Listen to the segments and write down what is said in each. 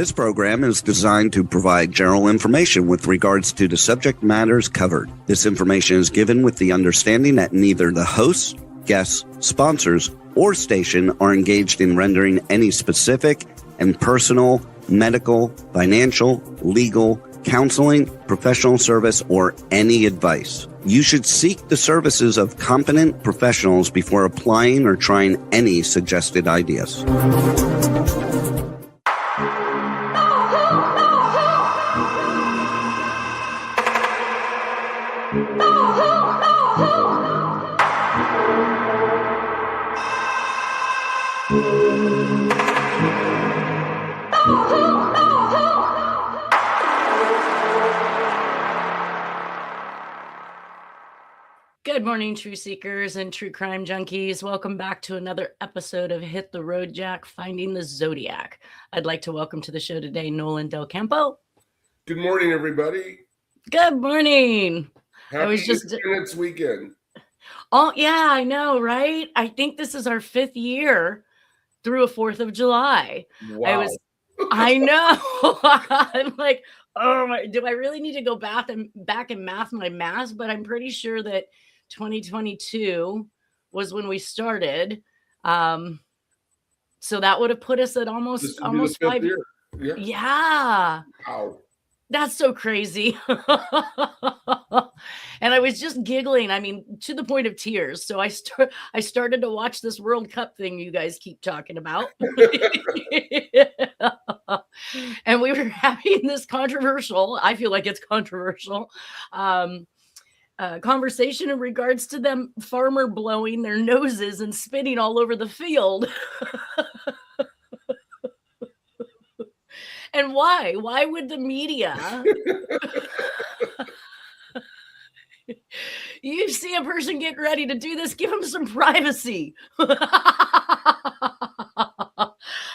This program is designed to provide general information with regards to the subject matters covered. This information is given with the understanding that neither the hosts, guests, sponsors, or station are engaged in rendering any specific and personal, medical, financial, legal, counseling, professional service, or any advice. You should seek the services of competent professionals before applying or trying any suggested ideas. Good morning, true seekers and true crime junkies. Welcome back to another episode of Hit the Road Jack, Finding the Zodiac. I'd like to welcome to the show today Nolan Del Campo. Good morning, everybody. Good morning. Happy Independence Weekend. Oh, yeah, I know, right? I think this is our 5th year through a 4th of July. Wow. I know. I'm like, oh my, do I really need to go back and math my math? But I'm pretty sure that 2022 was when we started. So that would have put us at almost 5 years. Yeah. Wow. That's so crazy. And I was just giggling. I mean, to the point of tears. So I started to watch this World Cup thing you guys keep talking about. And we were having this controversial, I feel like it's controversial, conversation in regards to them farmer blowing their noses and spitting all over the field. And why? Why would the media? You see a person getting ready to do this, give them some privacy. I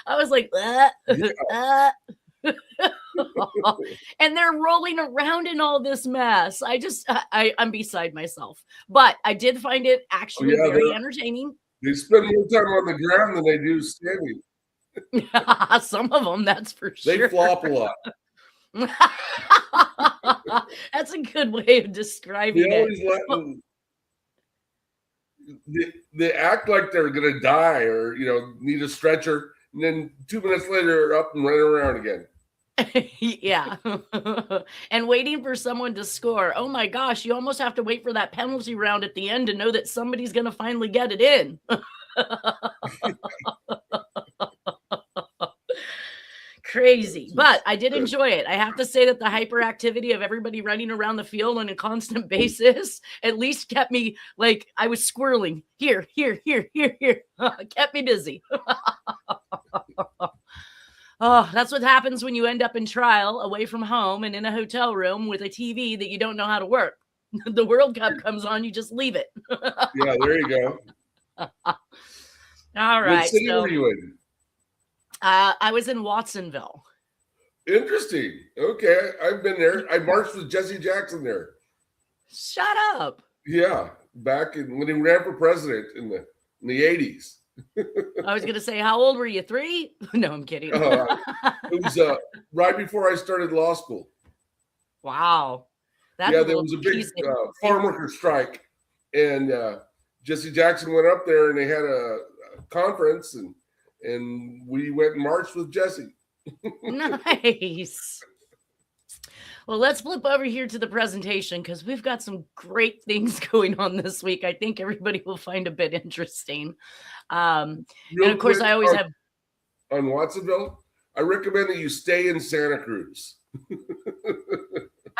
was like, and they're rolling around in all this mess. I'm beside myself. But I did find it actually very entertaining. They spend more time on the ground than they do standing. Some of them, that's for sure. They flop a lot. That's a good way of describing it. They act like they're going to die or, need a stretcher. And then 2 minutes later, they're up and running around again. Yeah. And waiting for someone to score. Oh my gosh, you almost have to wait for that penalty round at the end to know that somebody's going to finally get it in. Crazy, but I did enjoy it. I have to say that the hyperactivity of everybody running around the field on a constant basis at least kept me like I was squirreling here. Kept me busy. Oh, that's what happens when you end up in trial away from home and in a hotel room with a TV that you don't know how to work. The World Cup comes on, you just leave it. Yeah, there you go. All right. What city were you in? I was in Watsonville. Interesting. Okay, I've been there. I marched with Jesse Jackson there. Shut up. Yeah, back when he ran for president in the 80s. I was going to say, how old were you? 3? No, I'm kidding. It was right before I started law school. Wow. There was a big farm worker strike, and Jesse Jackson went up there, and they had a conference, and we went and marched with Jesse. Nice. Well, let's flip over here to the presentation because we've got some great things going on this week. I think everybody will find a bit interesting. And of course, I always have on Watsonville. I recommend that you stay in Santa Cruz.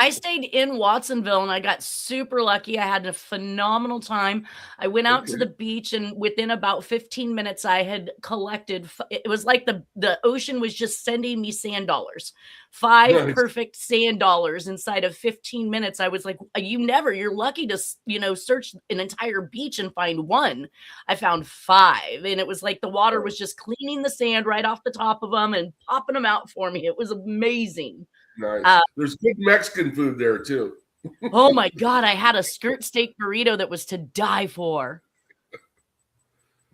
I stayed in Watsonville and I got super lucky. I had a phenomenal time. I went out to the beach and within about 15 minutes, I had collected. It was like the ocean was just sending me sand dollars, 5 perfect sand dollars inside of 15 minutes. I was like, you're lucky to, search an entire beach and find one. I found 5 and it was like the water was just cleaning the sand right off the top of them and popping them out for me. It was amazing. Nice. There's good Mexican food there too. Oh my God. I had a skirt steak burrito that was to die for.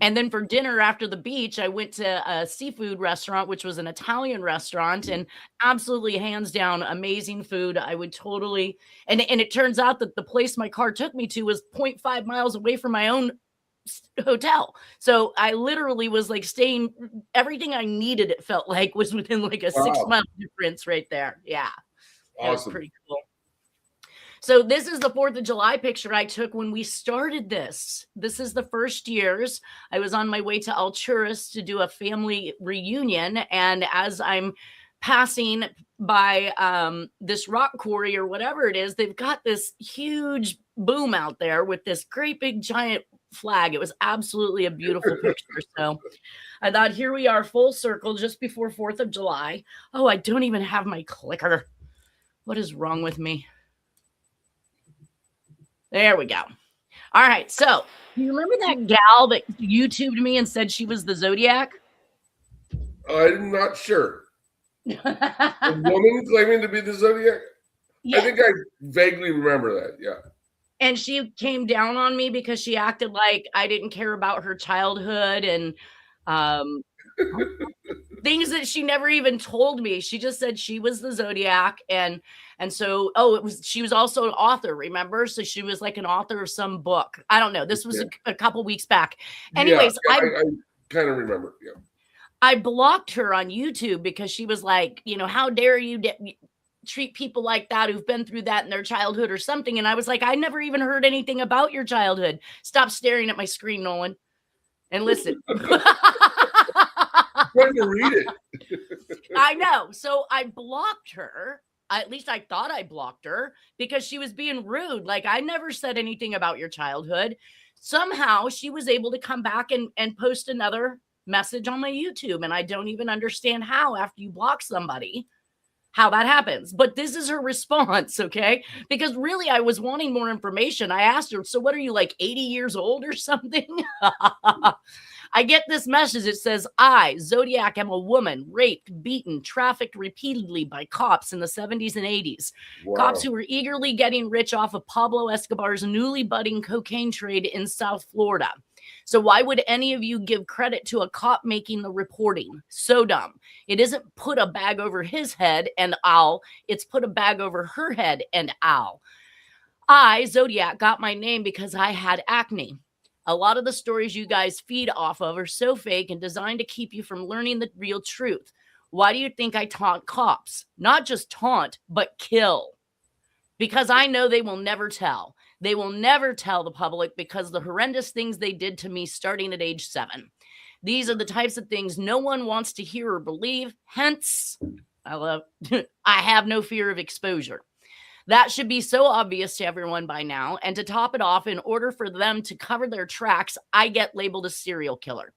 And then for dinner after the beach, I went to a seafood restaurant, which was an Italian restaurant, and absolutely hands down amazing food. I would totally, and it turns out that the place my car took me to was 0.5 miles away from my own hotel. So I literally was like staying, everything I needed, it felt like, was within like a 6-mile difference right there. Yeah. Awesome. It was pretty cool. So this is the 4th of July picture I took when we started this. This is the first years. I was on my way to Alturas to do a family reunion. And as I'm passing by this rock quarry or whatever it is, they've got this huge boom out there with this great big giant flag. It was absolutely a beautiful picture. So I thought, here we are, full circle, just before 4th of July. Oh, I don't even have my clicker. What is wrong with me? There we go. All right. So you remember that gal that YouTubed me and said she was the Zodiac? I'm not sure. A woman claiming to be the Zodiac? Yeah. I think I vaguely remember that. Yeah. And she came down on me because she acted like I didn't care about her childhood and things that she never even told me. She just said she was the Zodiac. And so, she was also an author, remember? So she was like an author of some book. I don't know. This was a couple weeks back. Anyways, I kind of remember. Yeah. I blocked her on YouTube because she was like, how dare you treat people like that who've been through that in their childhood or something. And I was like, I never even heard anything about your childhood. Stop staring at my screen, Nolan, and listen. Trying to read it. I know. So I blocked her. At least I thought I blocked her because she was being rude. Like, I never said anything about your childhood. Somehow she was able to come back and post another message on my YouTube. And I don't even understand how, after you block somebody, how that happens. But this is her response, okay? Because really, I was wanting more information. I asked her, so what are you, like 80 years old or something? I get this message. It says, I, Zodiac, am a woman raped, beaten, trafficked repeatedly by cops in the 70s and 80s. Wow. Cops who were eagerly getting rich off of Pablo Escobar's newly budding cocaine trade in South Florida. So why would any of you give credit to a cop making the reporting? So dumb. It isn't put a bag over his head and ow. It's put a bag over her head and ow. I, Zodiac, got my name because I had acne. A lot of the stories you guys feed off of are so fake and designed to keep you from learning the real truth. Why do you think I taunt cops? Not just taunt, but kill. Because I know they will never tell. They will never tell the public because the horrendous things they did to me starting at age 7. These are the types of things no one wants to hear or believe. Hence, I have no fear of exposure. That should be so obvious to everyone by now. And to top it off, in order for them to cover their tracks, I get labeled a serial killer,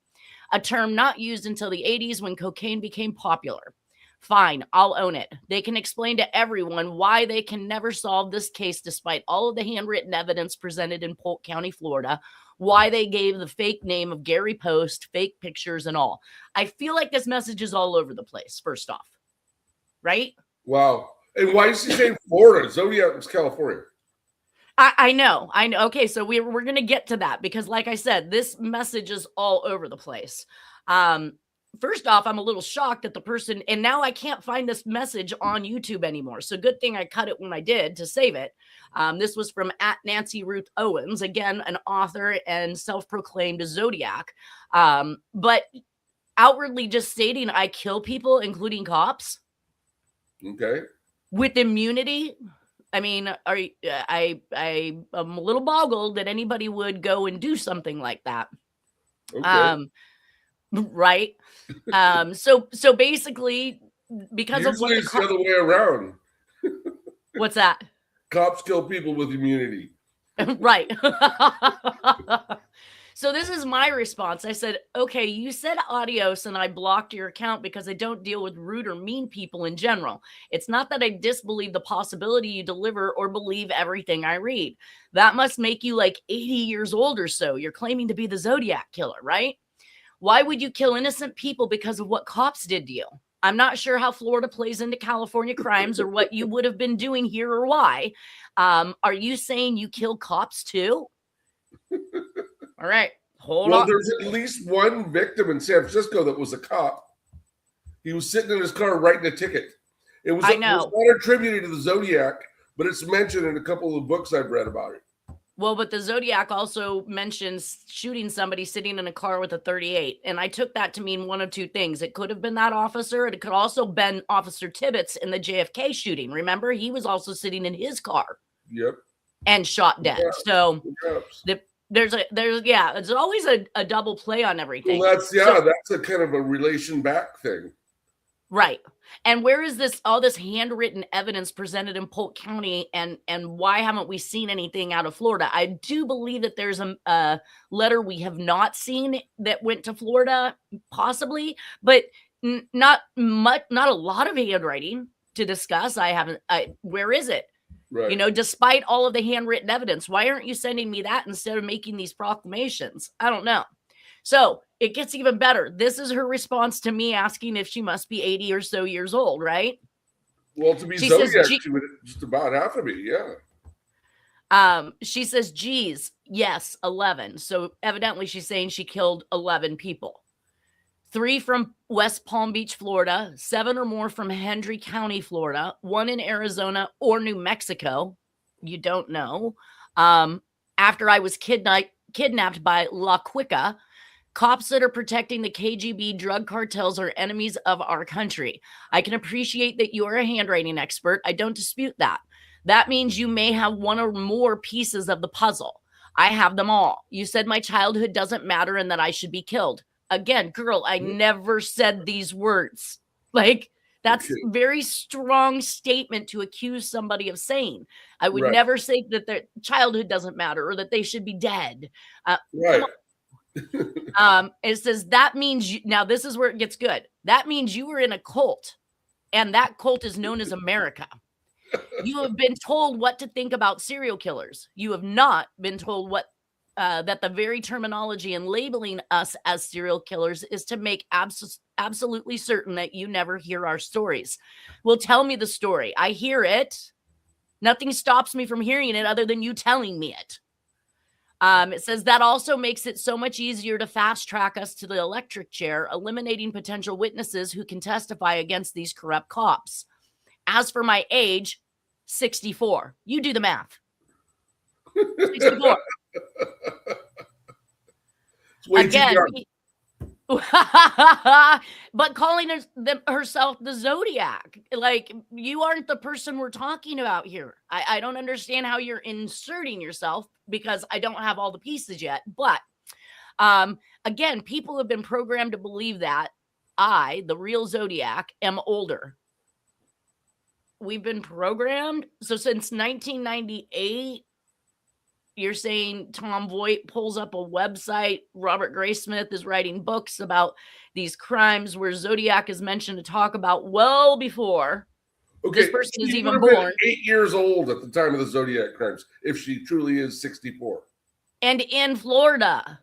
a term not used until the 80s when cocaine became popular. Fine, I'll own it. They can explain to everyone why they can never solve this case despite all of the handwritten evidence presented in Polk County, Florida, why they gave the fake name of Gary Post, fake pictures and all. I feel like this message is all over the place, first off. Right? Wow. And why is he saying Florida? Zodiac was California. I know. Okay, so we're going to get to that because, like I said, this message is all over the place. First off, I'm a little shocked that the person, and now I can't find this message on YouTube anymore. So good thing I cut it when I did to save it. This was from @NancyRuthOwens, again, an author and self-proclaimed Zodiac. But outwardly just stating I kill people, including cops. Okay. With immunity. I mean, I'm a little boggled that anybody would go and do something like that. Okay. Right. So basically, because usually of what it's the other way around. What's that? Cops kill people with immunity. Right. So this is my response. I said, okay, you said adios and I blocked your account because I don't deal with rude or mean people in general. It's not that I disbelieve the possibility you deliver or believe everything I read. That must make you like 80 years old or so. You're claiming to be the Zodiac Killer, right? Why would you kill innocent people because of what cops did to you? I'm not sure how Florida plays into California crimes or what you would have been doing here or why. Are you saying you kill cops too? All right. Hold on. There's at least one victim in San Francisco that was a cop. He was sitting in his car writing a ticket. It was not attributed to the Zodiac, but it's mentioned in a couple of books I've read about it. Well, but the Zodiac also mentions shooting somebody sitting in a car with a 38. And I took that to mean one of two things. It could have been that officer. And it could also been Officer Tibbetts in the JFK shooting. Remember, he was also sitting in his car. Yep. And shot dead. Yeah. So there's always a double play on everything. Well, that's a kind of a relation back thing. Right. And where is all this handwritten evidence presented in Polk County, and why haven't we seen anything out of Florida? I do believe that there's a letter we have not seen that went to Florida, possibly, but not a lot of handwriting to discuss. Where is it? Right. You know, despite all of the handwritten evidence, why aren't you sending me that instead of making these proclamations? I don't know. So it gets even better. This is her response to me asking if she must be 80 or so years old, right? Well, to be Zodiac, she would just about have to be, yeah. She says, geez, yes, 11. So evidently she's saying she killed 11 people. 3 from West Palm Beach, Florida, 7 or more from Hendry County, Florida, 1 in Arizona or New Mexico. You don't know. After I was kidnapped by La Cuica, cops that are protecting the KGB drug cartels are enemies of our country. I can appreciate that you are a handwriting expert. I don't dispute that. That means you may have one or more pieces of the puzzle. I have them all. You said my childhood doesn't matter and that I should be killed. Again, girl, I never said these words. Like, that's a very strong statement to accuse somebody of saying. I would never say that their childhood doesn't matter or that they should be dead. Right. It says that means now this is where it gets good. That means you were in a cult, and that cult is known as America. You have been told what to think about serial killers. You have not been told what that the very terminology and labeling us as serial killers is to make absolutely certain that you never hear our stories. Well, tell me the story. I hear it. Nothing stops me from hearing it other than you telling me it. It says that also makes it so much easier to fast track us to the electric chair, eliminating potential witnesses who can testify against these corrupt cops. As for my age, 64. You do the math. 64. Again, but calling herself the Zodiac, like, you aren't the person we're talking about here. I don't understand how you're inserting yourself because I don't have all the pieces yet. But again, people have been programmed to believe that I, the real Zodiac, am older. We've been programmed. So since 1998, you're saying Tom Voight pulls up a website. Robert Graysmith is writing books about these crimes where Zodiac is mentioned to talk about well before this person is even born. 8 years old at the time of the Zodiac crimes, if she truly is 64. And in Florida,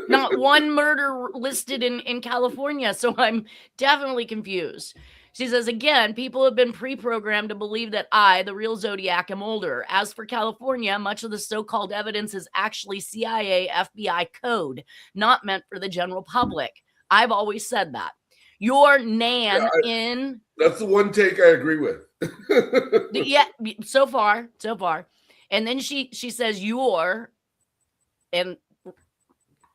not one murder listed in California. So I'm definitely confused. She says, again, people have been pre-programmed to believe that I, the real Zodiac, am older. As for California, much of the so-called evidence is actually CIA, FBI code, not meant for the general public. I've always said that. Your Nan in... That's the one take I agree with. Yeah, so far. And then she says your, and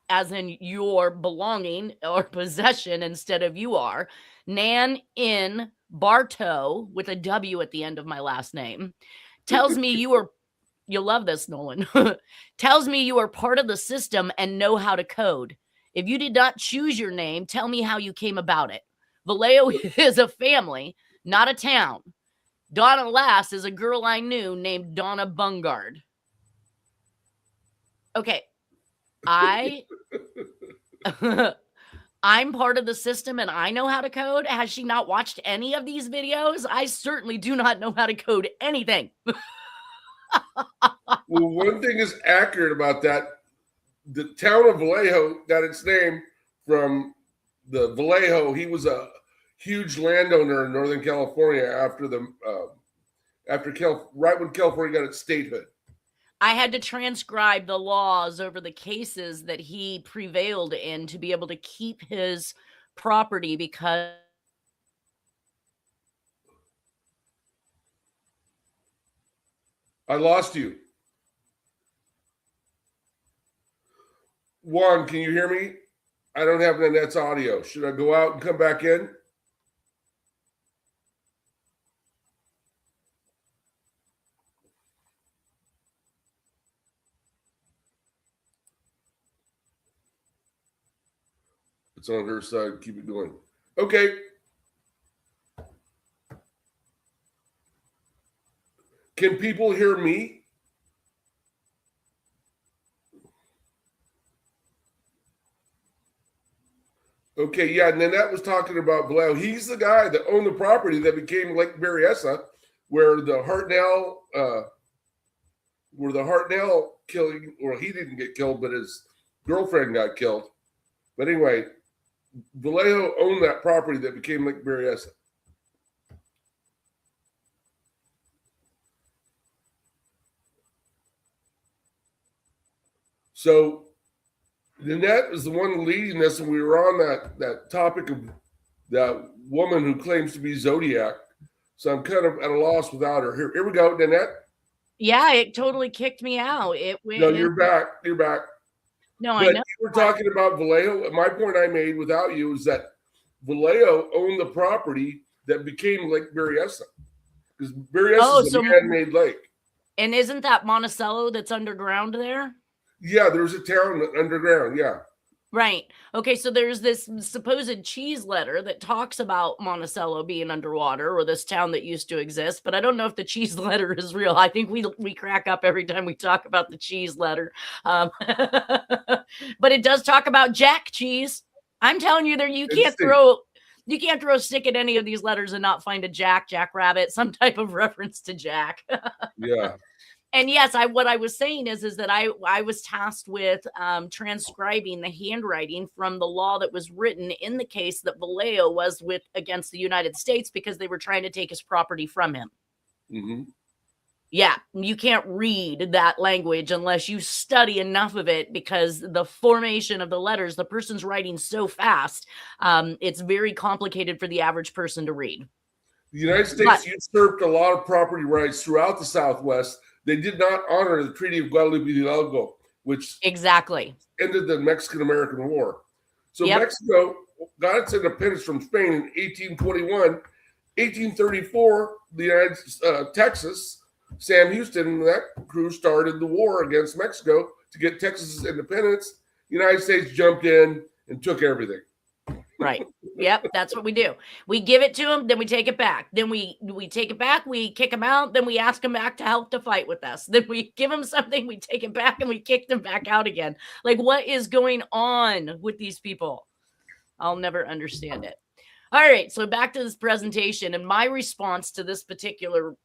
as in your belonging or possession instead of you are, Nan in Bartow, with a W at the end of my last name, tells me you are, you'll love this, Nolan, tells me you are part of the system and know how to code. If you did not choose your name, tell me how you came about it. Vallejo is a family, not a town. Donna Lass is a girl I knew named Donna Bungard. Okay. I'm part of the system and I know how to code. Has she not watched any of these videos? I certainly do not know how to code anything. Well, one thing is accurate about that. The town of Vallejo got its name from the Vallejo. He was a huge landowner in Northern California after right when California got its statehood. I had to transcribe the laws over the cases that he prevailed in to be able to keep his property because I lost you. Juan, can you hear me? I don't have Nanette's audio. Should I go out and come back in? It's on her side. Keep it going. Okay. Can people hear me? Okay, yeah, Nanette was talking about Vallejo. He's the guy that owned the property that became Lake Berryessa, where the Hartnell killing, or he didn't get killed, but his girlfriend got killed. But anyway, Vallejo owned that property that became Lake Berryessa. So Nanette is the one leading this, and we were on that topic of that woman who claims to be Zodiac. So I'm kind of at a loss without her. Here we go, Nanette. Yeah, it totally kicked me out. No, you're back. You're back. No, but I know. We're talking about Vallejo. My point I made without you is that Vallejo owned the property that became Lake Berryessa. Because Berryessa is a man-made lake. And isn't that Monticello that's underground there? Yeah, there's a town underground, yeah. Right. Okay, so there's this supposed cheese letter that talks about Monticello being underwater, or this town that used to exist, but I don't know if the cheese letter is real. I think we crack up every time we talk about the cheese letter. But it does talk about Jack cheese. I'm telling you, you can't throw a stick at any of these letters and not find a Jack Rabbit, some type of reference to Jack. Yeah. And yes, what I was saying is that I was tasked with transcribing the handwriting from the law that was written in the case that Vallejo was with against the United States because they were trying to take his property from him. Mm-hmm. Yeah, you can't read that language unless you study enough of it, because the formation of the letters, the person's writing so fast, it's very complicated for the average person to read. The United States usurped a lot of property rights throughout the Southwest. They did not honor the Treaty of Guadalupe Hidalgo, which exactly ended the Mexican-American War. So Mexico got its independence from Spain in 1821. 1834, the United Texas, Sam Houston and that crew started the war against Mexico to get Texas's independence. The United States jumped in and took everything. Right. Yep. That's what we do. We give it to them, then we take it back. Then we take it back, we kick them out, then we ask them back to help to fight with us. Then we give them something, we take it back, and we kick them back out again. Like, what is going on with these people? I'll never understand it. All right. So back to this presentation and my response to this particular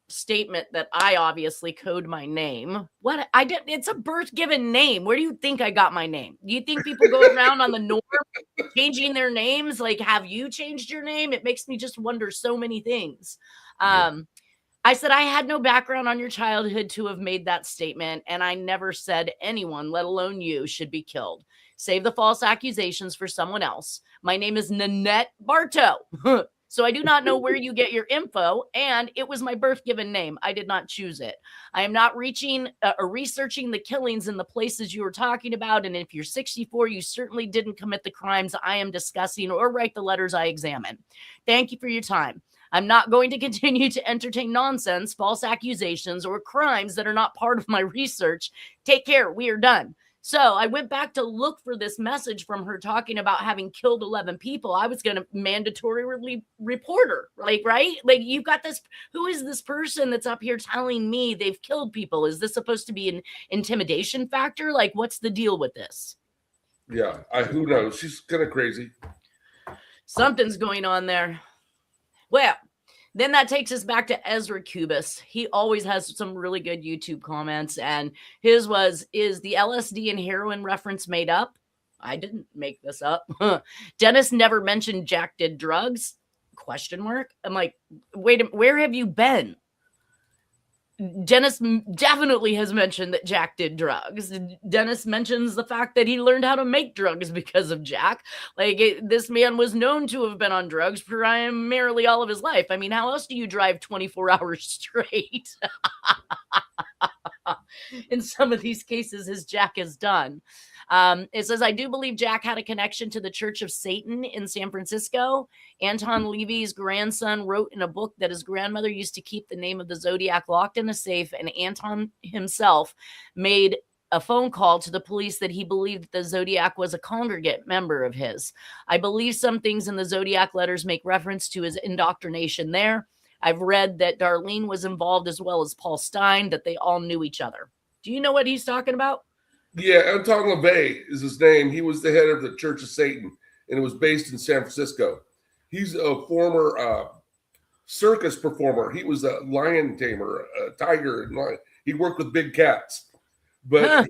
statement that I obviously code my name. What I did, it's a birth given name. Where do you think I got my name? Do you think people go around on the norm changing their names? Like, have you changed your name? It makes me just wonder so many things. I said I had no background on your childhood to have made that statement, and I never said anyone, let alone you, should be killed. Save the false accusations for someone else. My name is Nanette Bartow. So I do not know where you get your info, and it was my birth given name. I did not choose it. I am not researching the killings in the places you were talking about, and if you're 64, you certainly didn't commit the crimes I am discussing or write the letters I examine. Thank you for your time. I'm not going to continue to entertain nonsense, false accusations, or crimes that are not part of my research. Take care. We are done. So I went back to look for this message from her talking about having killed 11 people. I was going to mandatorily report her, like, right? Like, you've got this, who is this person that's up here telling me they've killed people? Is this supposed to be an intimidation factor? Like, what's the deal with this? Yeah, who knows? She's kind of crazy. Something's going on there. Well, then that takes us back to Ezra Cubis. He always has some really good YouTube comments, and his was, is the LSD and heroin reference made up? I didn't make this up. Dennis never mentioned Jack did drugs? Question mark. I'm like, wait, where have you been? Dennis definitely has mentioned that Jack did drugs. Dennis mentions the fact that he learned how to make drugs because of Jack. Like, this man was known to have been on drugs primarily all of his life. I mean, how else do you drive 24 hours straight? In some of these cases, as Jack has done. It says, I do believe Jack had a connection to the Church of Satan in San Francisco. Anton Levy's grandson wrote in a book that his grandmother used to keep the name of the Zodiac locked in a safe, and Anton himself made a phone call to the police that he believed the Zodiac was a congregate member of his. I believe some things in the Zodiac letters make reference to his indoctrination there. I've read that Darlene was involved as well as Paul Stein, that they all knew each other. Do you know what he's talking about? Yeah, Anton LaVey is his name. He was the head of the Church of Satan, and it was based in San Francisco. He's a former circus performer. He was a lion tamer, a tiger, and lion. He worked with big cats. But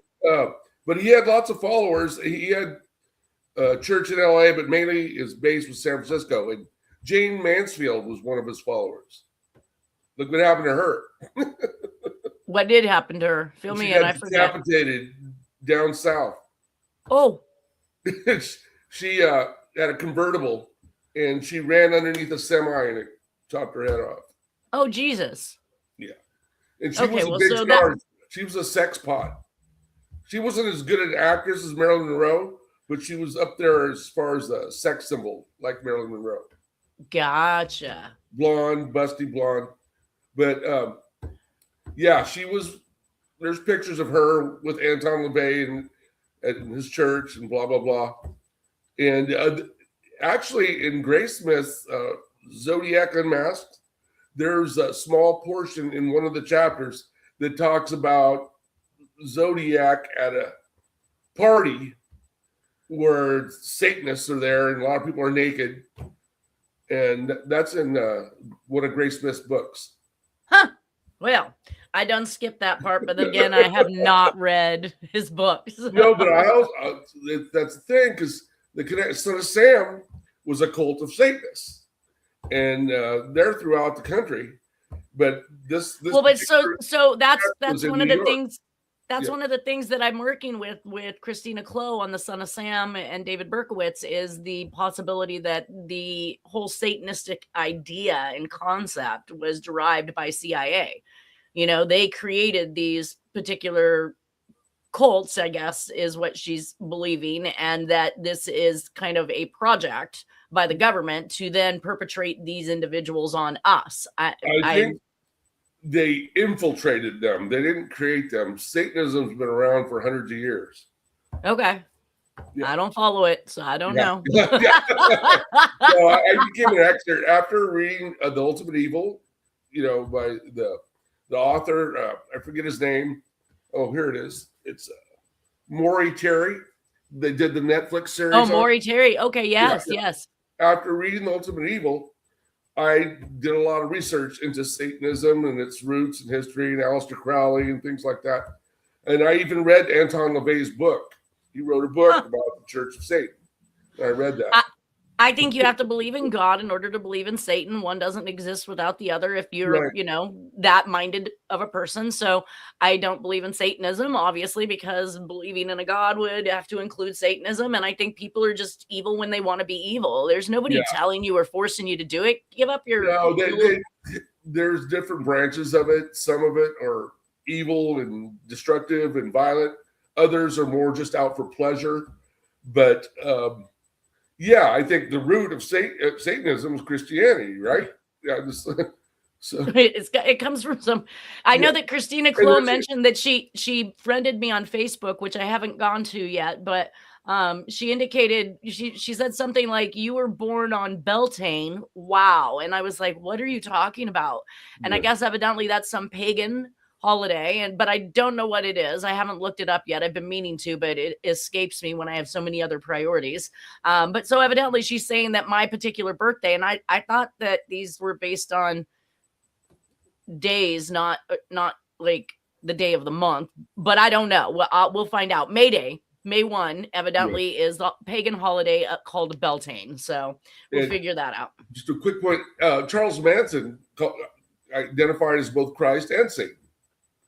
he had lots of followers. He had a church in LA, but mainly his base was San Francisco. And Jane Mansfield was one of his followers. Look what happened to her. What did happen to her? Fill me in. I forget. Decapitated down south. Oh. She had a convertible, and she ran underneath a semi, and it chopped her head off. Oh, Jesus. Yeah. And she was a big star. She was a sex pot. She wasn't as good an actress as Marilyn Monroe, but she was up there as far as a sex symbol, like Marilyn Monroe. Gotcha. Blonde, busty blonde. But yeah, she was. There's pictures of her with Anton LaVey at his church and blah blah blah. And actually, in Graysmith's Zodiac Unmasked, there's a small portion in one of the chapters that talks about Zodiac at a party where Satanists are there and a lot of people are naked. And that's in one of Graysmith's books. Huh. Well, I done skipped that part, but again, I have not read his books. No, but I also, that's the thing, because the Son of Sam was a cult of Satanists, and they're throughout the country. But this well, but so that's one of the things. That's one of the things that I'm working with Christina Clow on the Son of Sam and David Berkowitz, is the possibility that the whole Satanistic idea and concept was derived by CIA. You know, they created these particular cults, I guess, is what she's believing, and that this is kind of a project by the government to then perpetrate these individuals on us. I think they infiltrated them. They didn't create them. Satanism's been around for hundreds of years. Okay. Yeah. I don't follow it, so I don't know. So I became an expert after reading The Ultimate Evil, by the author. I forget his name. Oh, here it is. It's Maury Terry. They did the Netflix series. Oh, Maury Terry. Okay, yes. After reading The Ultimate Evil, I did a lot of research into Satanism and its roots and history, and Aleister Crowley and things like that. And I even read Anton LaVey's book. He wrote a book about the Church of Satan. I read that. I think you have to believe in God in order to believe in Satan. One doesn't exist without the other if you're, that minded of a person. So I don't believe in Satanism, obviously, because believing in a God would have to include Satanism. And I think people are just evil when they want to be evil. There's nobody telling you or forcing you to do it. Give up your... No, there's different branches of it. Some of it are evil and destructive and violent. Others are more just out for pleasure. But... I think the root of Satanism is Christianity, right? Yeah, so it comes from some. I know that Christina Clow mentioned that she friended me on Facebook, which I haven't gone to yet, but she indicated she said something like, "You were born on Beltane." Wow, and I was like, "What are you talking about?" And I guess evidently that's some pagan holiday, but I don't know what it is. I haven't looked it up yet. I've been meaning to, but it escapes me when I have so many other priorities. But so evidently she's saying that my particular birthday, and I thought that these were based on days, not like the day of the month, but I don't know. We'll find out. May 1 evidently is the pagan holiday called Beltane. So we'll figure that out. Just a quick point. Charles Manson identified as both Christ and Satan.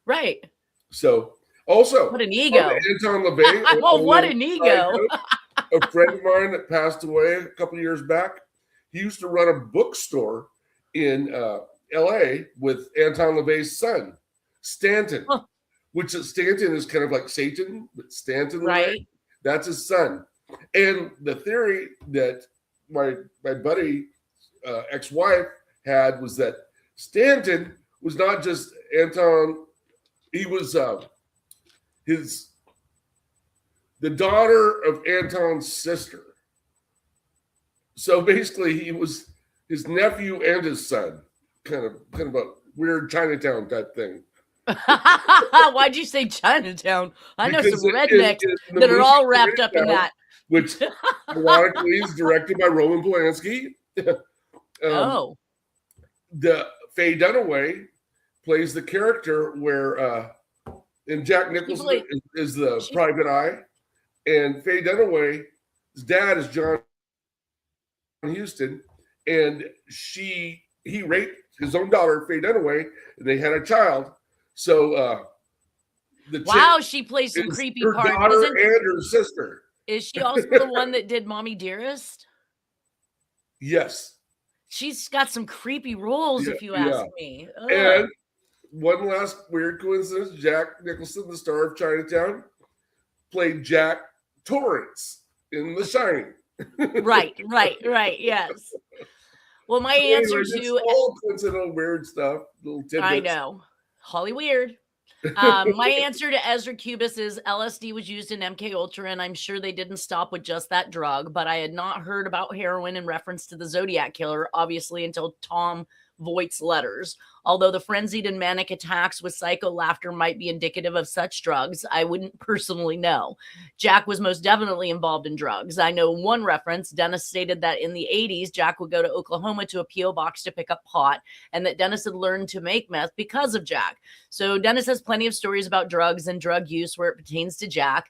Right. So also, what an ego. Anton LaVey. Oh, what an ego. A friend of mine that passed away a couple of years back, he used to run a bookstore in LA with Anton LaVey's son, Stanton, which Stanton is kind of like Satan, but Stanton LaVey, that's his son. And the theory that my buddy ex-wife had was that Stanton was not just Anton, he was the daughter of Anton's sister. So basically he was his nephew and his son, kind of a weird Chinatown type thing. Why'd you say Chinatown? I know some rednecks that are all wrapped up in that. Which ironically is directed by Roman Polanski. The Faye Dunaway plays the character where and Jack Nicholson is the private eye, and Faye Dunaway's dad is John Huston, and he raped his own daughter, Faye Dunaway, and they had a child. So she plays some creepy parts. Her daughter and her sister. Is she also the one that did Mommy Dearest? Yes. She's got some creepy roles, if you ask me. Ugh. And one last weird coincidence, Jack Nicholson, the star of Chinatown, played Jack Torrance in The Shining. Right, yes. Well, my answer to all coincidental weird stuff, little tidbits. I know. Holly weird. My answer to Ezra Cubis is LSD was used in MK Ultra, and I'm sure they didn't stop with just that drug, but I had not heard about heroin in reference to the Zodiac Killer, obviously, until Tom Voight's letters. Although the frenzied and manic attacks with psycho laughter might be indicative of such drugs, I wouldn't personally know. Jack was most definitely involved in drugs. I know one reference. Dennis stated that in the 80s, Jack would go to Oklahoma to a P.O. box to pick up pot, and that Dennis had learned to make meth because of Jack. So Dennis has plenty of stories about drugs and drug use where it pertains to Jack.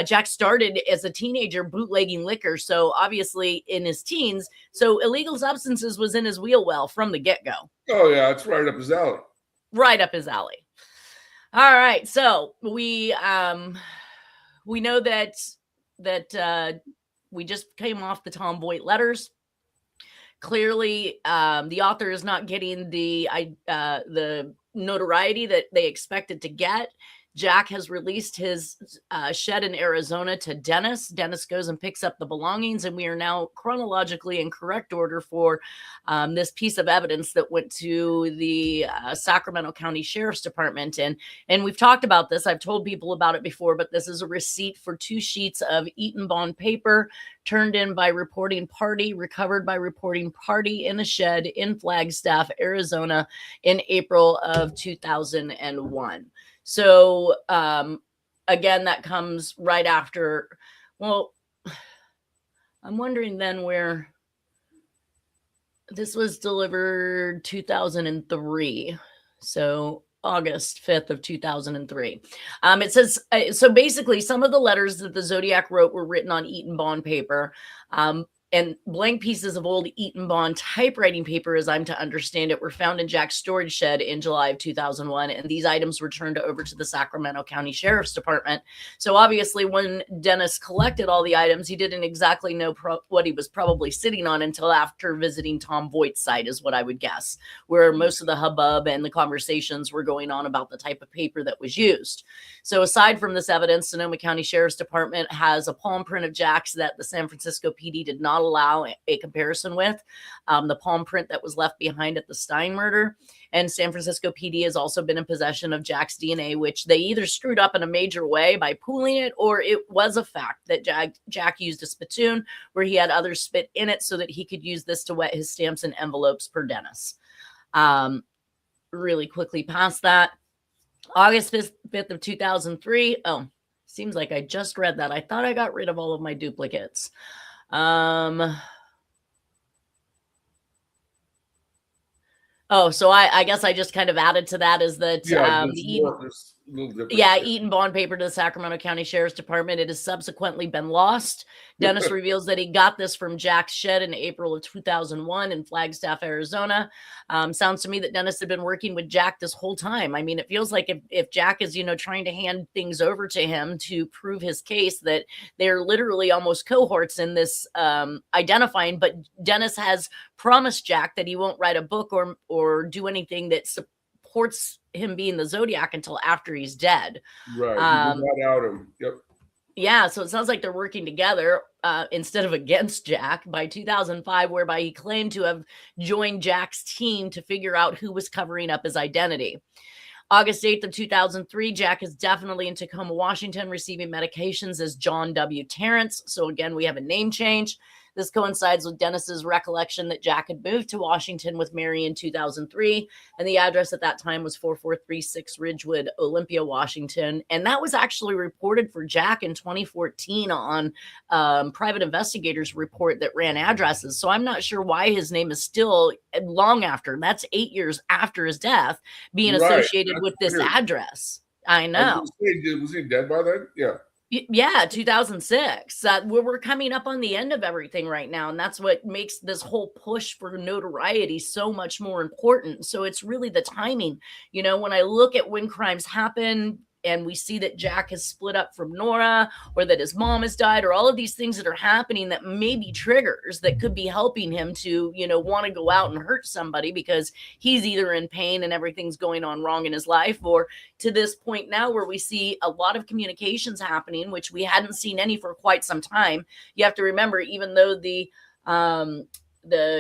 Jack started as a teenager bootlegging liquor, so obviously in his teens, so illegal substances was in his wheel well from the get-go. Oh, yeah, it's right up his alley. Right up his alley. All right, so we know that we just came off the Tom Voight letters. Clearly, the author is not getting the notoriety that they expected to get. Jack has released his shed in Arizona to Dennis. Dennis goes and picks up the belongings, and we are now chronologically in correct order for this piece of evidence that went to the Sacramento County Sheriff's Department. And we've talked about this. I've told people about it before, but this is a receipt for 2 sheets of Eaton bond paper turned in by reporting party, recovered by reporting party in a shed in Flagstaff, Arizona in April of 2001. So, again, that comes right after. Well, I'm wondering then where this was delivered 2003. So August 5th of 2003. It says, so basically some of the letters that the Zodiac wrote were written on Eaton bond paper. And blank pieces of old Eaton bond typewriting paper, as I'm to understand it, were found in Jack's storage shed in July of 2001. And these items were turned over to the Sacramento County Sheriff's Department. So obviously when Dennis collected all the items, he didn't exactly know what he was probably sitting on until after visiting Tom Voight's site, is what I would guess, where most of the hubbub and the conversations were going on about the type of paper that was used. So aside from this evidence, Sonoma County Sheriff's Department has a palm print of Jack's that the San Francisco PD did not allow a comparison with, the palm print that was left behind at the Stein murder. And San Francisco PD has also been in possession of Jack's DNA, which they either screwed up in a major way by pooling it, or it was a fact that Jack used a spittoon where he had others spit in it so that he could use this to wet his stamps and envelopes per Dennis. Really quickly past that, August 5th of 2003. Oh, seems like I just read that. I thought I got rid of all of my duplicates. Oh, so I guess I just kind of added to that is that a little different. Yeah, Eaton bond paper to the Sacramento County Sheriff's Department. It has subsequently been lost. Dennis reveals that he got this from Jack's shed in April of 2001 in Flagstaff, Arizona. Sounds to me that Dennis had been working with Jack this whole time. I mean, it feels like if Jack is, trying to hand things over to him to prove his case, that they're literally almost cohorts in this identifying. But Dennis has promised Jack that he won't write a book or do anything that supports him being the Zodiac until after he's dead. Right. He did not out him. Yep. Yeah, so it sounds like they're working together instead of against Jack by 2005, whereby he claimed to have joined Jack's team to figure out who was covering up his identity. August 8th of 2003, Jack is definitely in Tacoma, Washington, receiving medications as John W. Terrence. So again, we have a name change. This coincides with Dennis's recollection that Jack had moved to Washington with Mary in 2003, and the address at that time was 4436 Ridgewood, Olympia, Washington. And that was actually reported for Jack in 2014 on private investigators' report that ran addresses. So I'm not sure why his name is still long after. That's 8 years after his death being associated with this address. I know. Was he dead by then? Yeah. Yeah, 2006. We're coming up on the end of everything right now, and that's what makes this whole push for notoriety so much more important. So it's really the timing. When I look at when crimes happen and we see that Jack has split up from Nora, or that his mom has died, or all of these things that are happening that may be triggers that could be helping him to, want to go out and hurt somebody because he's either in pain and everything's going on wrong in his life, or to this point now where we see a lot of communications happening, which we hadn't seen any for quite some time. You have to remember, even though the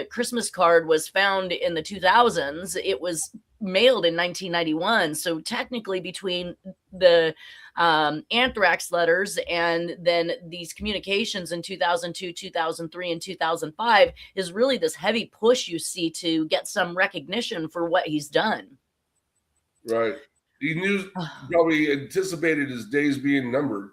Christmas card was found in the 2000s, it was mailed in 1991. So technically between the anthrax letters and then these communications in 2002, 2003, and 2005 is really this heavy push you see to get some recognition for what he's done. Right. He probably anticipated his days being numbered.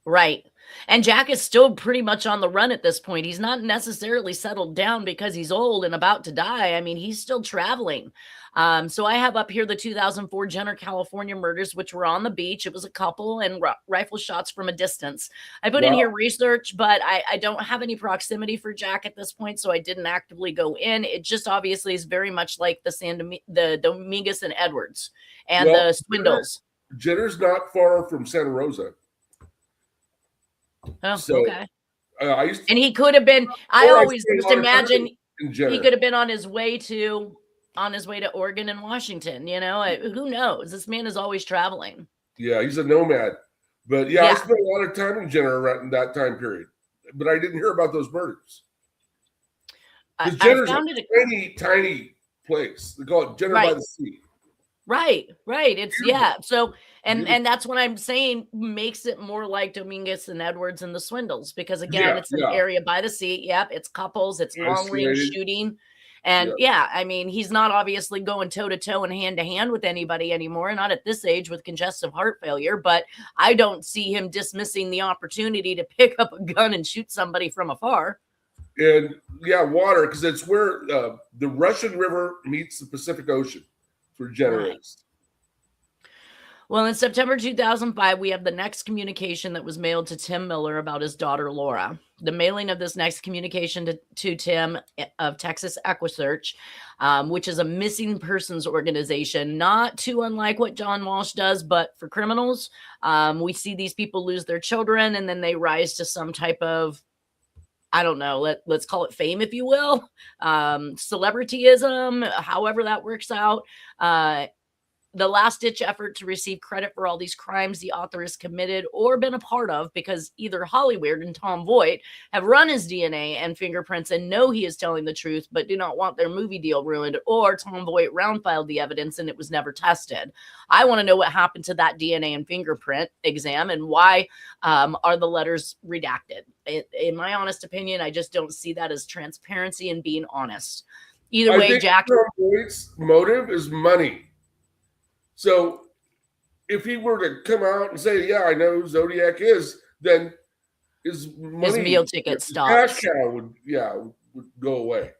Right. And Jack is still pretty much on the run at this point. He's not necessarily settled down because he's old and about to die. I mean, he's still traveling. So I have up here the 2004 Jenner, California murders, which were on the beach. It was a couple and rifle shots from a distance. I put in here research, but I don't have any proximity for Jack at this point, so I didn't actively go in. It just obviously is very much like the Dominguez and Edwards and the Swindles. Jenner's not far from Santa Rosa. Oh, so, okay. And he could have been. I always just imagine he could have been on his way to Oregon and Washington. Who knows? This man is always traveling. Yeah, he's a nomad. But I spent a lot of time in Jenner around that time period. But I didn't hear about those murders. Because Jenner's a tiny place. They call it Jenner by the Sea. Right. It's So and that's what I'm saying makes it more like Dominguez and Edwards and the Swindles, because again, it's an area by the sea. Yep, it's couples, it's long range shooting. And I mean, he's not obviously going toe to toe and hand to hand with anybody anymore, not at this age with congestive heart failure, but I don't see him dismissing the opportunity to pick up a gun and shoot somebody from afar. And water, because it's where the Russian River meets the Pacific Ocean for Jenner is. Well, in September 2005, we have the next communication that was mailed to Tim Miller about his daughter, Laura. The mailing of this next communication to Tim of Texas EquiSearch, which is a missing persons organization, not too unlike what John Walsh does, but for criminals. We see these people lose their children and then they rise to some type of, I don't know, let's call it fame, if you will, celebrityism, however that works out. The last-ditch effort to receive credit for all these crimes the author has committed or been a part of, because either Hollywood and Tom Voight have run his DNA and fingerprints and know he is telling the truth, but do not want their movie deal ruined, or Tom Voight round-filed the evidence and it was never tested. I want to know what happened to that DNA and fingerprint exam and why are the letters redacted. In my honest opinion, I just don't see that as transparency and being honest. Either way, Jack. Tom Voight's motive is money. So if he were to come out and say, I know who Zodiac is, then his money, his meal ticket stops. Cash cow would go away.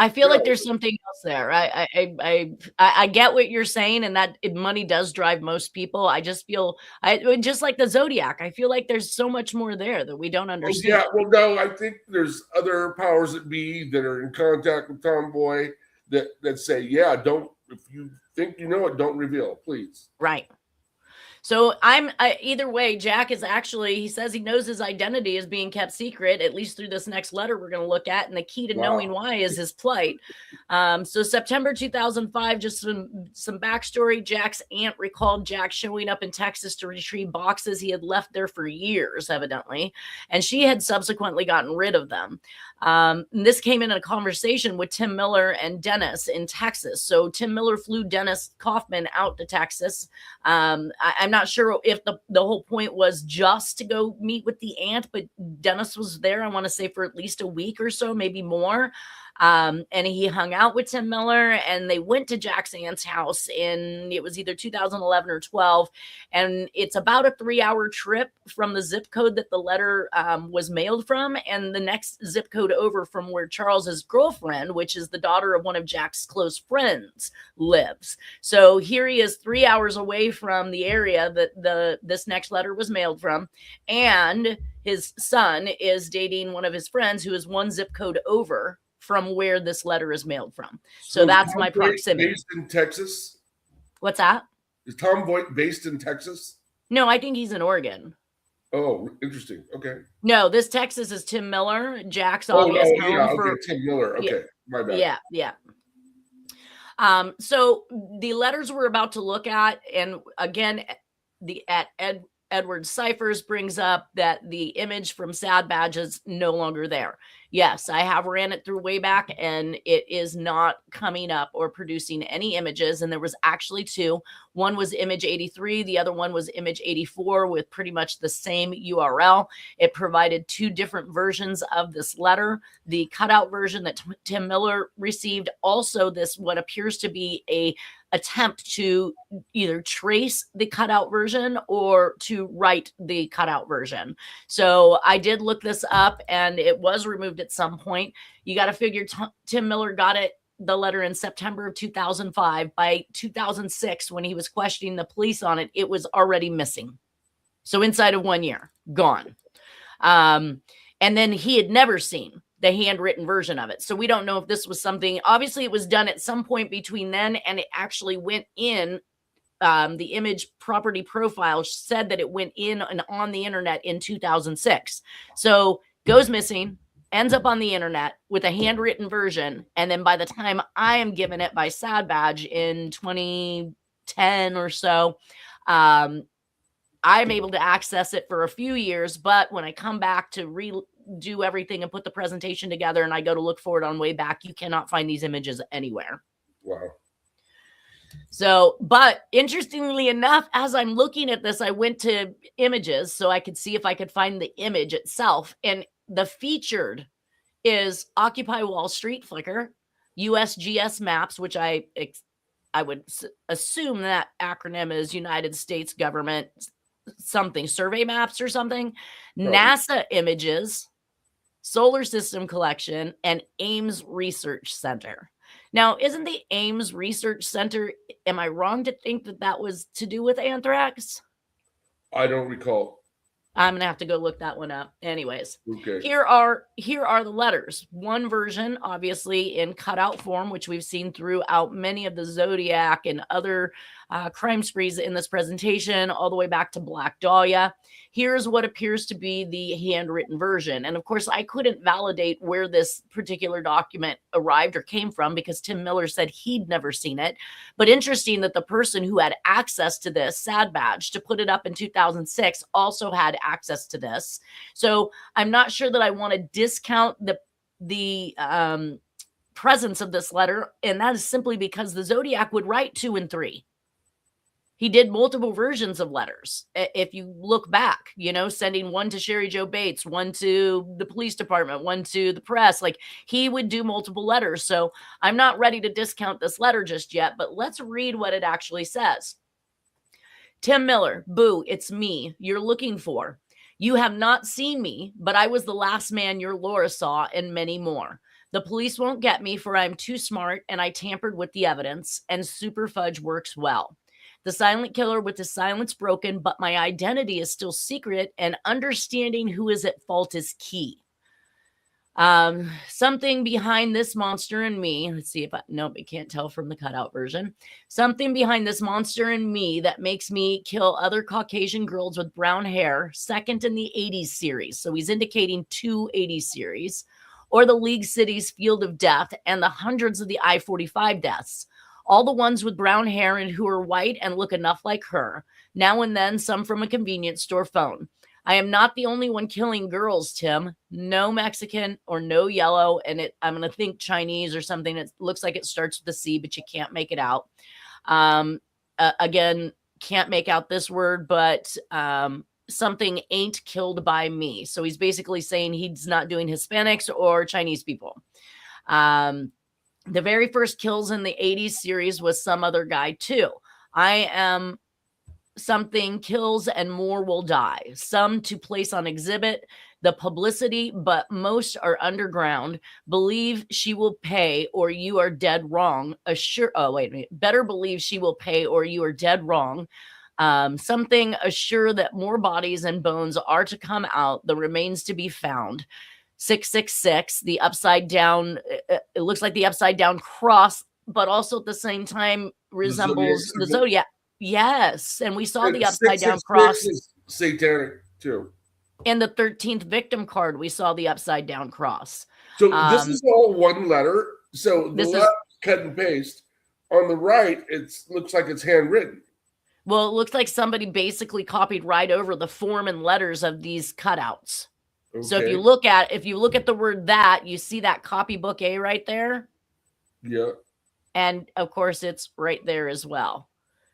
I feel like there's something else there. I get what you're saying, and that money does drive most people. I just feel just like the Zodiac. I feel like there's so much more there that we don't understand. Yeah, well, no, I think there's other powers that be that are in contact with Tomboy that say, yeah, don't, if you think you know it, don't reveal, please. Right. So either way, Jack is actually, he says he knows his identity is being kept secret, at least through this next letter we're going to look at. And the key to knowing why is his plight. So September 2005, just some backstory. Jack's aunt recalled Jack showing up in Texas to retrieve boxes he had left there for years, evidently. And she had subsequently gotten rid of them. And this came in a conversation with Tim Miller and Dennis in Texas. So Tim Miller flew Dennis Kaufman out to Texas. I'm not sure if the whole point was just to go meet with the aunt, but Dennis was there, I want to say, for at least a week or so, maybe more. And he hung out with Tim Miller, and they went to Jack's aunt's house it was either 2011 or 12. And it's about a 3-hour trip from the zip code that the letter was mailed from, and the next zip code over from where Charles's girlfriend, which is the daughter of one of Jack's close friends, lives. So here he is 3 hours away from the area that this next letter was mailed from. And his son is dating one of his friends who is one zip code over from where this letter is mailed from. So that's my proximity. Based in Texas? What's that? Is Tom Voight based in Texas? No, I think he's in Oregon. Oh, interesting. Okay. No, this Texas is Tim Miller, Jack's obvious home for Tim Miller. Okay, my bad. Yeah. So the letters we're about to look at, and again, Edward Cyphers brings up that the image from Sad Badge is no longer there. Yes, I have ran it through Wayback, and it is not coming up or producing any images. And there was actually two. One was image 83. The other one was image 84 with pretty much the same URL. It provided two different versions of this letter. The cutout version that Tim Miller received, also this what appears to be a attempt to either trace the cutout version or to write the cutout version. So I did look this up, and it was removed at some point. You got to figure Tim Miller got the letter in September of 2005. By 2006, when he was questioning the police on it, it was already missing. So inside of 1 year, gone. And then he had never seen the handwritten version of it. So we don't know if this was something, obviously it was done at some point between then, and it actually went in, the image property profile said that it went in and on the internet in 2006. So goes missing, ends up on the internet with a handwritten version. And then by the time I am given it by Sad Badge in 2010 or so, I'm able to access it for a few years. But when I come back to redo everything and put the presentation together, and I go to look for it on Wayback, you cannot find these images anywhere. Wow. So, but interestingly enough, as I'm looking at this, I went to images so I could see if I could find the image itself. And the featured is Occupy Wall Street Flickr, USGS Maps, which I would assume that acronym is United States Government something, Survey Maps or something, NASA Images, Solar System Collection, and Ames Research Center. Now, isn't the Ames Research Center, am I wrong to think that that was to do with anthrax? I don't recall. I'm going to have to go look that one up. Anyways, okay. Here are the letters. One version, obviously, in cutout form, which we've seen throughout many of the Zodiac and other crime sprees in this presentation, all the way back to Black Dahlia. Here's what appears to be the handwritten version. And of course, I couldn't validate where this particular document arrived or came from because Tim Miller said he'd never seen it. But interesting that the person who had access to this, Sad Badge, to put it up in 2006, also had access to this. So I'm not sure that I want to discount the presence of this letter. And that is simply because the Zodiac would write 2 and 3. He did multiple versions of letters. If you look back, sending one to Sherry Jo Bates, one to the police department, one to the press, like he would do multiple letters. So I'm not ready to discount this letter just yet, but let's read what it actually says. Tim Miller, boo, it's me you're looking for. You have not seen me, but I was the last man your Laura saw and many more. The police won't get me, for I'm too smart and I tampered with the evidence, and super fudge works well. The silent killer with his silence broken, but my identity is still secret, and understanding who is at fault is key. Something behind this monster in me. Let's see if nope, I can't tell from the cutout version. Something behind this monster in me that makes me kill other Caucasian girls with brown hair, second in the 80s series. So he's indicating 2 80s series, or the League City's Field of Death, and the hundreds of the I-45 deaths. All the ones with brown hair and who are white and look enough like her. Now and then some from a convenience store phone. I am not the only one killing girls, Tim. No Mexican or no yellow. And I'm going to think Chinese or something. It looks like it starts with a C, but you can't make it out. Again, can't make out this word, but something ain't killed by me. So he's basically saying he's not doing Hispanics or Chinese people. The very first kills in the 80s series was some other guy too. I am something kills and more will die. Some to place on exhibit, the publicity, but most are underground. Believe she will pay or you are dead wrong. Better believe she will pay or you are dead wrong. Something assure that more bodies and bones are to come out, the remains to be found. 666, the upside down, it looks like the upside down cross, but also at the same time resembles the Zodiac. Yes, and we saw the upside down cross. Satanic too. In the 13th victim card, we saw the upside down cross. So this is all one letter. So the left cut and paste. On the right, it looks like it's handwritten. Well, it looks like somebody basically copied right over the form and letters of these cutouts. Okay. So if you look at the word that, you see that copybook A right there. Yeah. And of course, it's right there as well.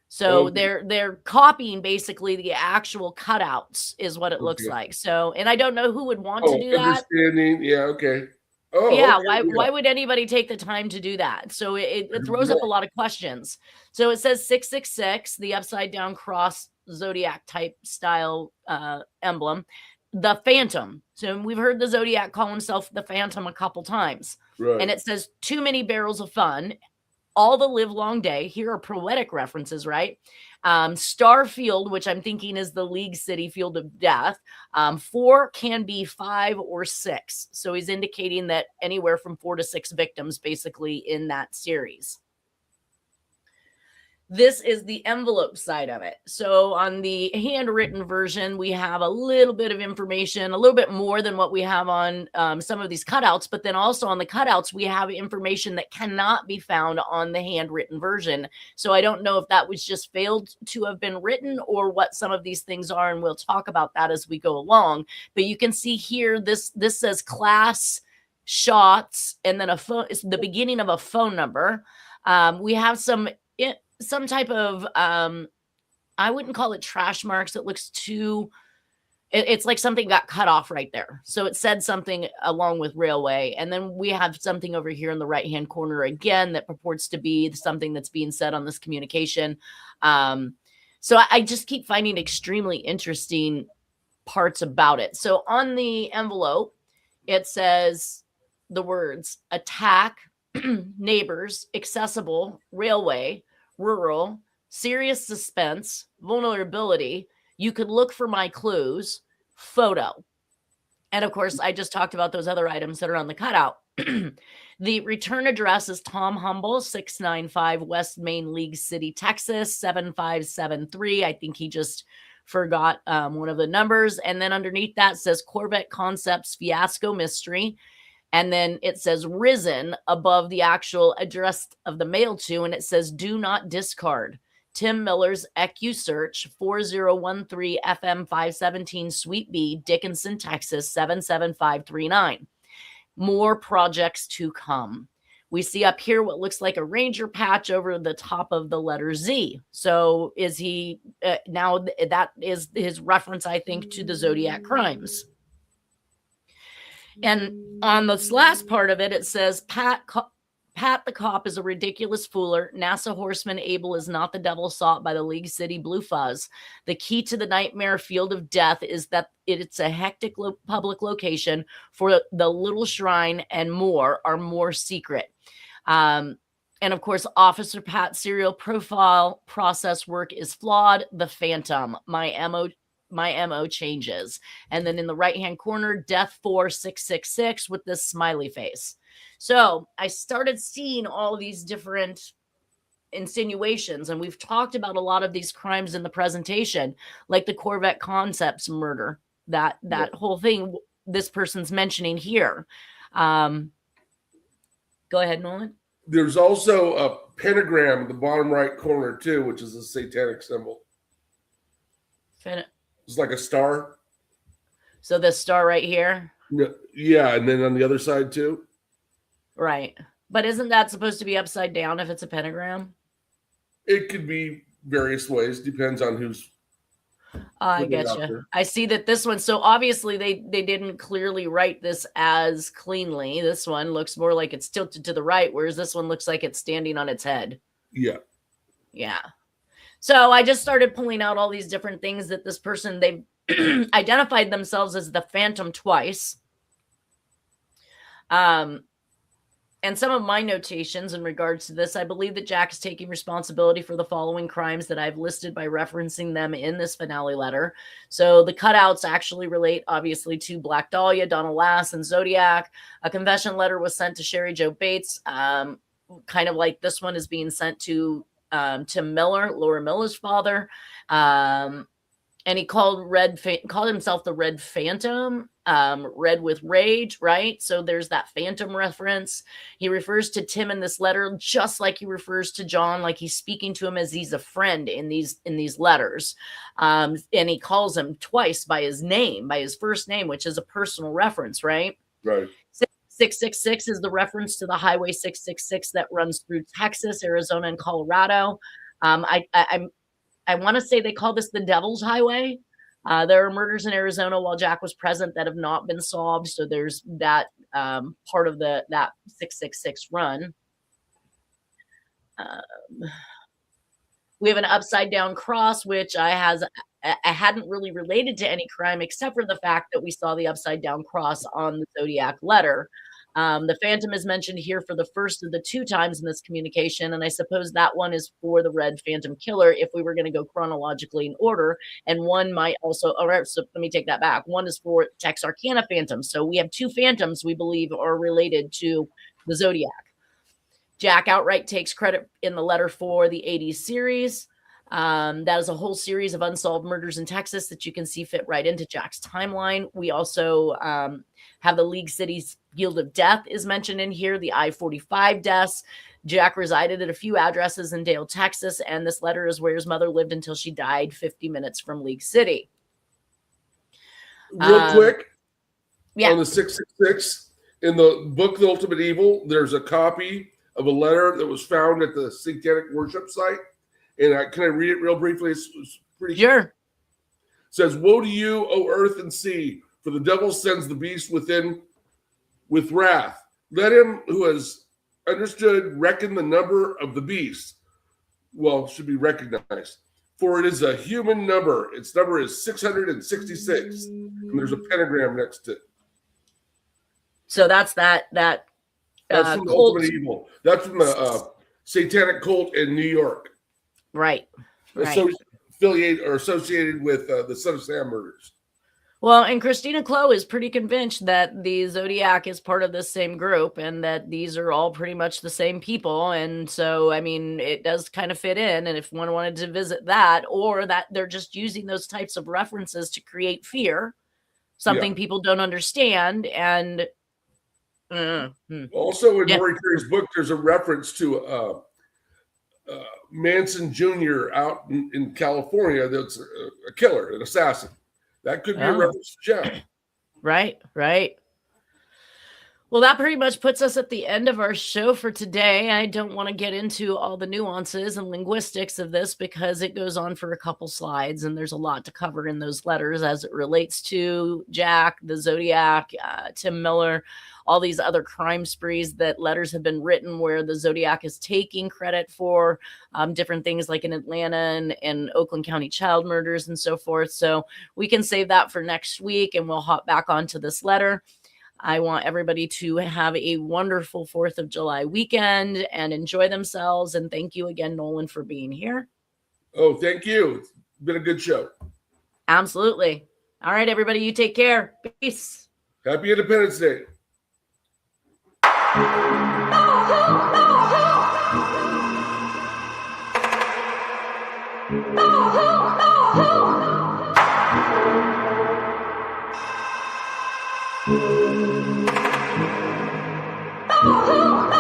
So they're copying basically the actual cutouts is what it looks like. So, and I don't know who would want to do that. Yeah. Okay. Yeah. Why would anybody take the time to do that? So it throws up a lot of questions. So it says 666, the upside down cross Zodiac type style emblem, the Phantom. So we've heard the Zodiac call himself the Phantom a couple times, right. And it says too many barrels of fun. All the live long day. Here are poetic references, right? Starfield, which I'm thinking is the League City Field of Death. 4 can be 5 or 6. So he's indicating that anywhere from 4 to 6 victims basically in that series. This is the envelope side of it. So on the handwritten version, we have a little bit of information, a little bit more than what we have on some of these cutouts. But then also on the cutouts, we have information that cannot be found on the handwritten version. So I don't know if that was just failed to have been written or what some of these things are. And we'll talk about that as we go along. But you can see here, this says class shots and then it's the beginning of a phone number. We have some type of, I wouldn't call it trash marks. It looks it's like something got cut off right there. So it said something along with railway. And then we have something over here in the right-hand corner again that purports to be something that's being said on this communication. So I just keep finding extremely interesting parts about it. So on the envelope, it says the words attack, neighbors, accessible, railway, rural, serious suspense, vulnerability. You could look for my clues, photo. And of course, I just talked about those other items that are on the cutout. The return address is Tom Humble, 695 West Main League City, Texas, 7573. I think he just forgot one of the numbers. And then underneath that says Corvette Concepts Fiasco Mystery. And then it says Risen above the actual address of the mail to, and it says do not discard. Tim Miller's EQ search 4013 FM 517 Suite B, Dickinson, Texas 77539. More projects to come. We see up here what looks like a ranger patch over the top of the letter Z. So is he now that is his reference, I think, to the Zodiac crimes. And on this last part of it, it says Pat the cop is a ridiculous fooler. NASA horseman Abel is not the devil sought by the League City Blue Fuzz. The key to the nightmare field of death is that it's a hectic public location for the little shrine, and more are more secret. And of course, Officer Pat's serial profile process work is flawed. The Phantom, my MO changes. And then in the right-hand corner, Death 4666 with this smiley face. So I started seeing all these different insinuations, and we've talked about a lot of these crimes in the presentation, like the Corvette Concepts murder, that whole thing this person's mentioning here. Go ahead, Nolan. There's also a pentagram in the bottom right corner too, which is a satanic symbol. It's like a star. So this star right here? Yeah, and then on the other side too. Right. But isn't that supposed to be upside down if it's a pentagram? It could be various ways. Depends on who's. I get you. I see that this one. So obviously they didn't clearly write this as cleanly. This one looks more like it's tilted to the right, whereas this one looks like it's standing on its head. Yeah. Yeah. So I just started pulling out all these different things that this person, they've identified themselves as the Phantom twice. And some of my notations in regards to this, I believe that Jack is taking responsibility for the following crimes that I've listed by referencing them in this finale letter. So the cutouts actually relate, obviously, to Black Dahlia, Donna Lass, and Zodiac. A confession letter was sent to Sherry Jo Bates, kind of like this one is being sent to Tim Miller, Laura Miller's father. And he called himself the Red Phantom, red with rage, right? So there's that Phantom reference. He refers to Tim in this letter just like he refers to John, like he's speaking to him as he's a friend in these letters. And he calls him twice by his name, by his first name, which is a personal reference, right? Right. 666 is the reference to the Highway 666 that runs through Texas, Arizona, and Colorado. I want to say they call this the Devil's Highway. There are murders in Arizona while Jack was present that have not been solved. So there's that part of that 666 run. We have an upside down cross, which I hadn't really related to any crime except for the fact that we saw the upside down cross on the Zodiac letter. The Phantom is mentioned here for the first of the two times in this communication, and I suppose that one is for the Red Phantom Killer if we were going to go chronologically in order, and one might also, all right, so let me take that back. One is for Texarkana Phantom, so we have two Phantoms we believe are related to the Zodiac. Jack outright takes credit in the letter for the 80s series. That is a whole series of unsolved murders in Texas that you can see fit right into Jack's timeline. We also have the League City's Guild of Death is mentioned in here, the I-45 deaths. Jack resided at a few addresses in Dale, Texas, and this letter is where his mother lived until she died 50 minutes from League City. Real quick, yeah. On the 666, in the book The Ultimate Evil, there's a copy of a letter that was found at the satanic worship site. And can I read it real briefly? It's pretty sure. It says, "Woe to you, O earth and sea, for the devil sends the beast within with wrath. Let him who has understood reckon the number of the beast." Well, should be recognized. "For it is a human number. Its number is 666. And there's a pentagram next to it. So that's that That's from the Ultimate Evil. That's from the satanic cult in New York. Right. Affiliated or associated with the Son of Sam murders. Well, and Christina Clow is pretty convinced that the Zodiac is part of the same group and that these are all pretty much the same people. And so, I mean, it does kind of fit in. And if one wanted to visit that, or that they're just using those types of references to create fear, something people don't understand. And also in Maury Terry's book, there's a reference to Manson Jr. out in California that's a killer, an assassin. That could be a reference to Jack. Right. Well, that pretty much puts us at the end of our show for today. I don't want to get into all the nuances and linguistics of this because it goes on for a couple slides and there's a lot to cover in those letters as it relates to Jack, the Zodiac, Tim Miller, all these other crime sprees that letters have been written where the Zodiac is taking credit for, different things like in Atlanta and Oakland County child murders and so forth. So we can save that for next week and we'll hop back onto this letter. I want everybody to have a wonderful 4th of July weekend and enjoy themselves. And thank you again, Nolan, for being here. Oh, thank you. It's been a good show. Absolutely. All right, everybody, you take care. Peace. Happy Independence Day. Oh,